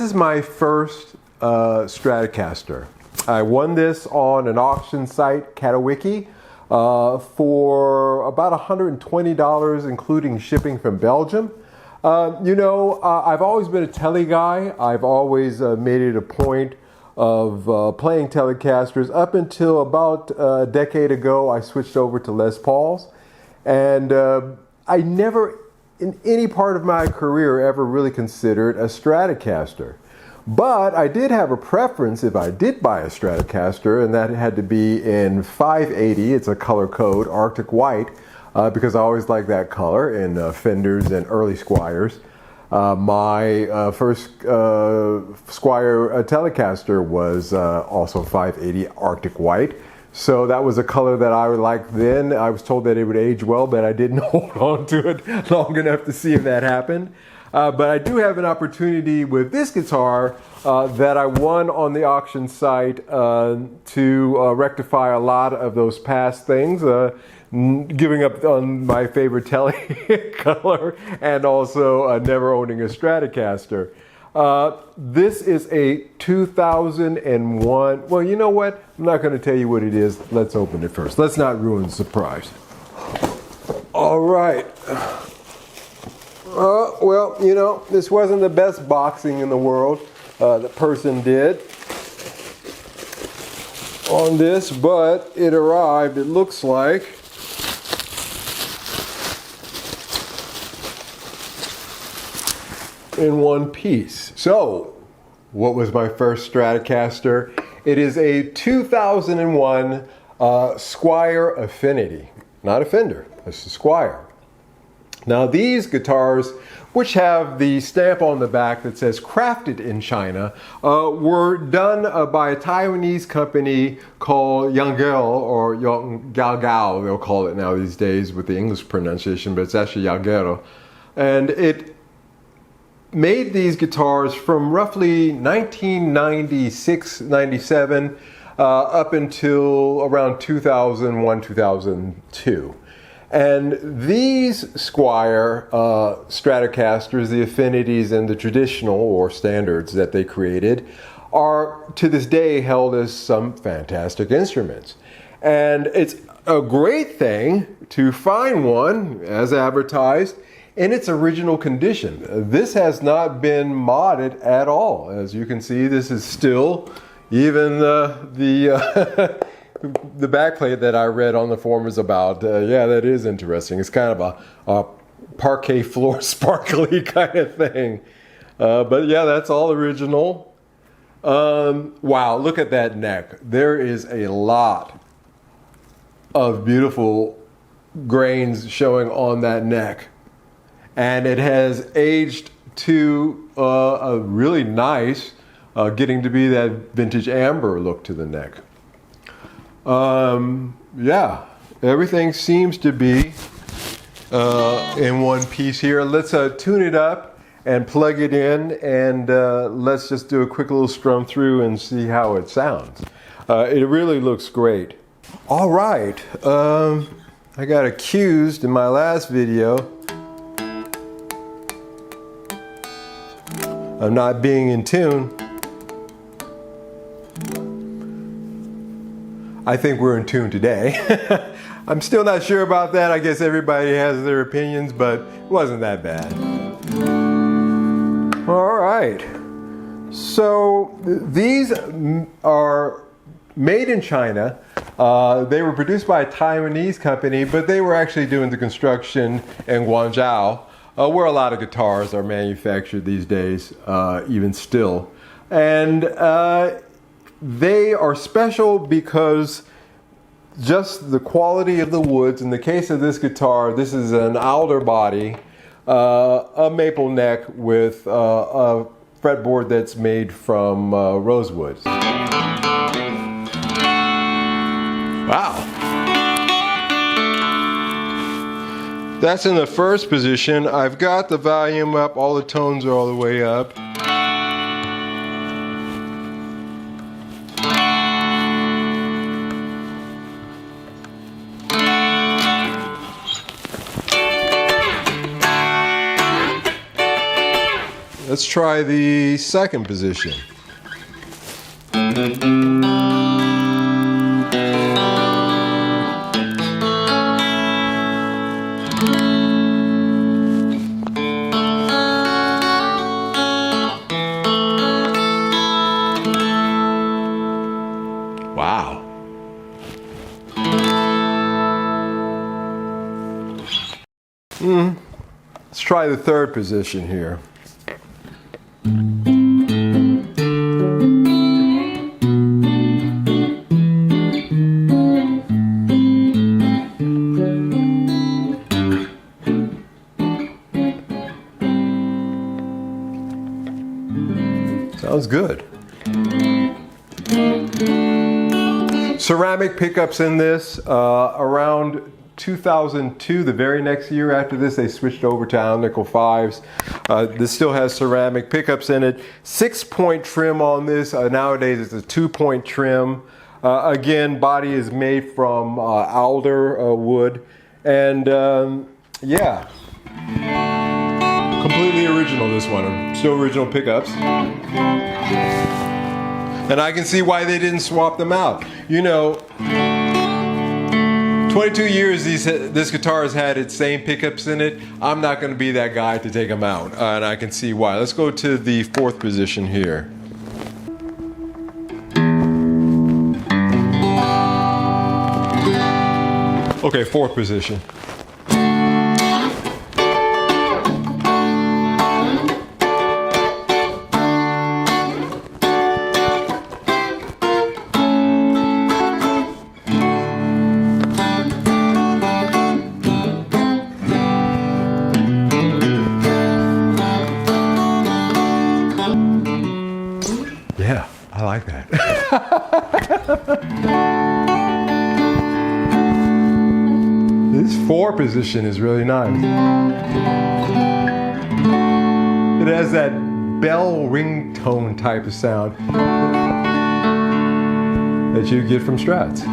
is my first Stratocaster. I won this on an auction site, Katowiki, for about $120, including shipping from Belgium. I've always been a tele guy. I've always made it a point of playing Telecasters. Up until about a decade ago, I switched over to Les Pauls. And I never, in any part of my career, ever really considered a Stratocaster. But I did have a preference if I did buy a Stratocaster, and that had to be in 580. It's a color code, Arctic White, because I always liked that color in Fenders and early Squiers. My first Squier Telecaster was also 580 Arctic White. So that was a color that I liked then. I was told that it would age well, but I didn't hold on to it long enough to see if that happened. But I do have an opportunity with this guitar that I won on the auction site to rectify a lot of those past things, giving up on my favorite tele color and also never owning a Stratocaster. This is a 2001. Well, you know what? I'm not going to tell you what it is. Let's open it first. Let's not ruin the surprise. All right. Well, this wasn't the best boxing in the world the person did on this, but it arrived, it looks like. In one piece. So, what was my first Stratocaster? It is a 2001 Squier Affinity. Not a Fender, it's a Squier. Now these guitars, which have the stamp on the back that says crafted in China, were done by a Taiwanese company called Yangel, or Yangao, they'll call it now these days with the English pronunciation, but it's actually Yangel. And it made these guitars from roughly 1996, 97, up until around 2001, 2002. And these Squier Stratocasters, the Affinities and the traditional or standards that they created, are to this day held as some fantastic instruments. And it's a great thing to find one, as advertised, in its original condition. This has not been modded at all. As you can see, this is still even the backplate that I read on the forums about. Yeah, that is interesting. It's kind of a parquet floor sparkly kind of thing. But yeah, that's all original. Wow, look at that neck. There is a lot of beautiful grains showing on that neck. And it has aged to a really nice, getting to be that vintage amber look to the neck. Yeah, everything seems to be in one piece here. Let's tune it up and plug it in, and let's just do a quick little strum through and see how it sounds. It really looks great. All right, I got accused in my last video of not being in tune. I think we're in tune today. I'm still not sure about that. I guess everybody has their opinions, but it wasn't that bad. All right. So these are made in China. They were produced by a Taiwanese company, but they were actually doing the construction in Guangzhou, where a lot of guitars are manufactured these days, even still. And they are special because just the quality of the woods. In the case of this guitar, this is an alder body, a maple neck with a fretboard that's made from rosewood. Wow. That's in the first position. I've got the volume up, all the tones are all the way up. let's try the second position. Wow. Let's try the third position here. Sounds good. Ceramic pickups in this. Around 2002, the very next year after this, they switched over to Alnico 5s. This still has ceramic pickups in it. 6-point trim on this. Nowadays it's a 2-point trim. Again, body is made from alder wood. And yeah, completely original, this one. Still original pickups. And I can see why they didn't swap them out. You know, 22 years this guitar has had its same pickups in it. I'm not going to be that guy to take them out, and I can see why. Let's go to the fourth position here. Okay, fourth position. Yeah, I like that. This 4 position is really nice. It has that bell ringtone type of sound that you get from Strats.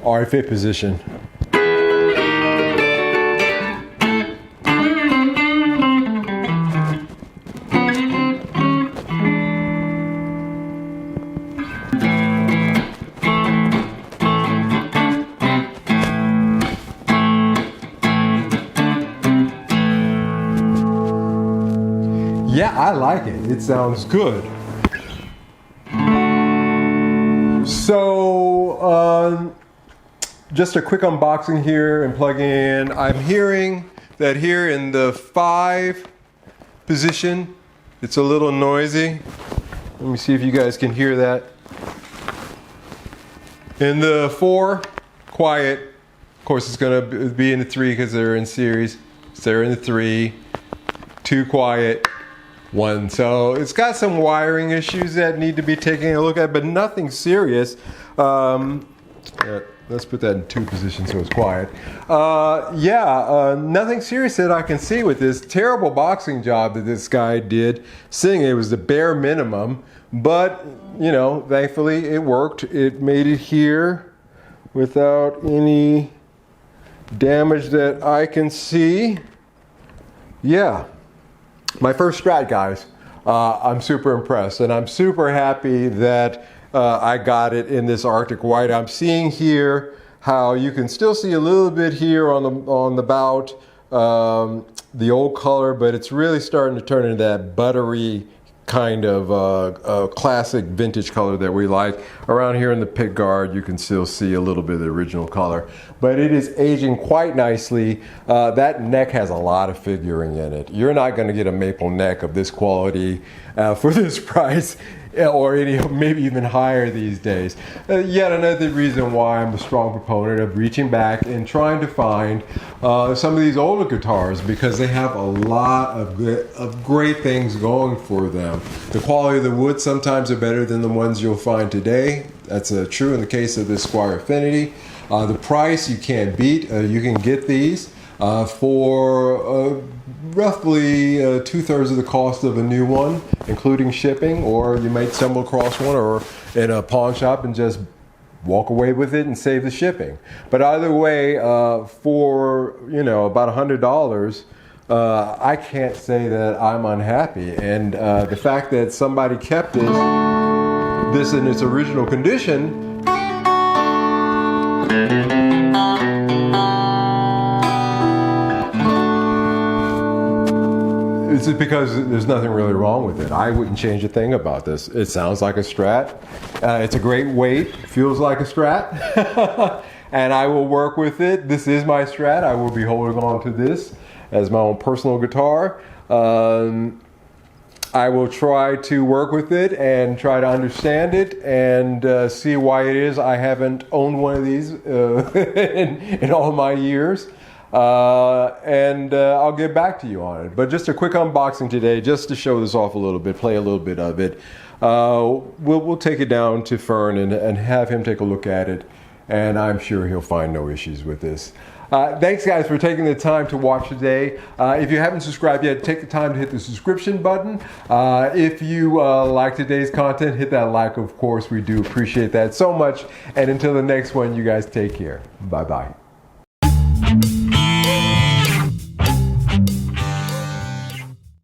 All right, fifth position. Yeah, I like it. It sounds good. So, just a quick unboxing here and plugging in. I'm hearing that here in the 5 position, it's a little noisy. Let me see if you guys can hear that. In the 4, quiet. Of course, it's gonna be in the 3 because they're in series. So they're in the 3, 2 quiet, 1. So it's got some wiring issues that need to be taken a look at, but nothing serious. Let's put that in 2 positions so it's quiet. Nothing serious that I can see with this. Terrible boxing job that this guy did. Singing, it was the bare minimum, but you know, thankfully it worked. It made it here without any damage that I can see. Yeah, my first Strat, guys. I'm super impressed, and I'm super happy that I got it in this Arctic White. I'm seeing here how you can still see a little bit here on the bout, the old color, but it's really starting to turn into that buttery kind of classic vintage color that we like. Around here in the pick guard, you can still see a little bit of the original color, but it is aging quite nicely. That neck has a lot of figuring in it. You're not going to get a maple neck of this quality for this price or maybe even higher these days. Yet another reason why I'm a strong proponent of reaching back and trying to find some of these older guitars, because they have a lot of great things going for them. The quality of the wood sometimes are better than the ones you'll find today. That's true in the case of this Squier Affinity. The price you can't beat. You can get these for roughly 2/3 of the cost of a new one, including shipping, or you might stumble across one or in a pawn shop and just walk away with it and save the shipping. But either way, for about $100, I can't say that I'm unhappy. And the fact that somebody kept this in its original condition, it's because there's nothing really wrong with it. I wouldn't change a thing about this. It sounds like a Strat. It's a great weight. Feels like a Strat. And I will work with it. This is my Strat. I will be holding on to this as my own personal guitar. I will try to work with it and try to understand it and see why it is I haven't owned one of these in all my years. And I'll get back to you on it. But just a quick unboxing today, just to show this off a little bit, play a little bit of it. We'll take it down to Fern and have him take a look at it, and I'm sure he'll find no issues with this. Thanks guys for taking the time to watch today. If you haven't subscribed yet, take the time to hit the subscription button. If you like today's content, hit that like, of course. We do appreciate that so much. And until the next one, you guys take care. Bye-bye.